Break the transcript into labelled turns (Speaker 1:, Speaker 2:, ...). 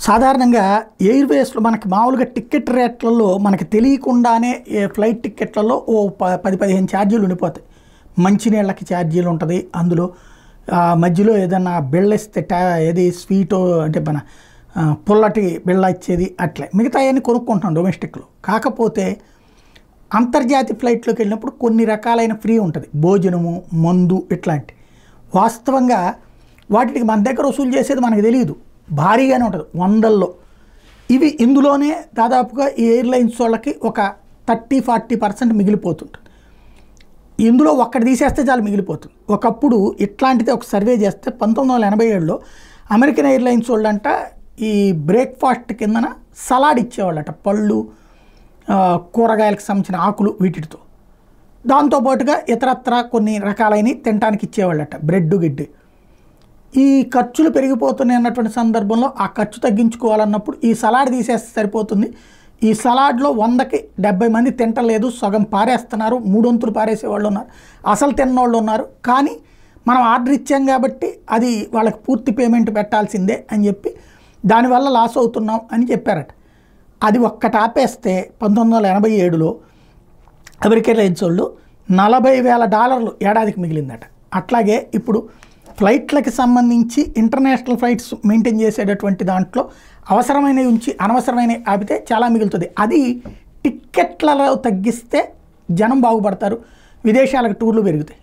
Speaker 1: సాధారణంగా ఎయిర్వేస్లో మనకి మామూలుగా టికెట్ రేట్లలో మనకి తెలియకుండానే ఫ్లైట్ టికెట్లలో ఓ 10-15 ఛార్జీలు ఉండిపోతాయి. మంచినీళ్ళకి ఛార్జీలు ఉంటుంది. అందులో మధ్యలో ఏదన్నా బిళ్ళ ఇస్తే ఏది స్వీటో అంటే మన పుల్లటి బిళ్ళ ఇచ్చేది అట్లే మిగతా అవన్నీ కొనుక్కుంటాం డొమెస్టిక్లో. కాకపోతే అంతర్జాతీయ ఫ్లైట్లోకి వెళ్ళినప్పుడు కొన్ని రకాలైన ఫ్రీ ఉంటుంది, భోజనము, మందు ఇట్లాంటి. వాస్తవంగా వాటికి మన దగ్గర వసూలు చేసేది మనకు తెలియదు, భారీగానే ఉంటుంది, వందల్లో. ఇవి ఇందులోనే దాదాపుగా ఈ ఎయిర్లైన్స్ వాళ్ళకి ఒక 30-40% మిగిలిపోతుంటుంది. ఇందులో ఒక్కటి తీసేస్తే చాలు మిగిలిపోతుంది. ఒకప్పుడు ఇట్లాంటిది ఒక సర్వే చేస్తే 1987లో అమెరికన్ ఎయిర్లైన్స్ వాళ్ళంట ఈ బ్రేక్ఫాస్ట్ కిందన సలాడ్ ఇచ్చేవాళ్ళట, పళ్ళు, కూరగాయలకు సంబంధించిన ఆకులు వీటితో. దాంతోపాటుగా ఇతరత్ర కొన్ని రకాలైన తినడానికి ఇచ్చేవాళ్ళట, బ్రెడ్ గిడ్డి. ఈ ఖర్చులు పెరిగిపోతున్నాయి అన్నటువంటి సందర్భంలో ఆ ఖర్చు తగ్గించుకోవాలన్నప్పుడు ఈ సలాడ్ తీసేస్తే సరిపోతుంది. ఈ సలాడ్లో 100కి 70 మంది తింటలేదు, సగం పారేస్తున్నారు, 3 వంతులు పారేసే వాళ్ళు ఉన్నారు, అసలు తిన్నోళ్ళు ఉన్నారు. కానీ మనం ఆర్డర్ ఇచ్చాం కాబట్టి అది వాళ్ళకి పూర్తి పేమెంట్ పెట్టాల్సిందే అని చెప్పి దానివల్ల లాస్ అవుతున్నాం అని చెప్పారట. అది ఒక్కటి ఆపేస్తే 1987లో అమెరికన్ ఎయిర్లైన్స్ వాళ్ళు $40,000 ఏడాదికి మిగిలిందట. అట్లాగే ఇప్పుడు ఫ్లైట్లకి సంబంధించి ఇంటర్నేషనల్ ఫ్లైట్స్ మెయింటైన్ చేసేటటువంటి దాంట్లో అవసరమైనవి ఉంచి అనవసరమైనవి ఆపితే చాలా మిగులుతుంది. అది టిక్కెట్లలో తగ్గిస్తే జనం బాగుపడతారు, విదేశాలకు టూర్లు పెరుగుతాయి.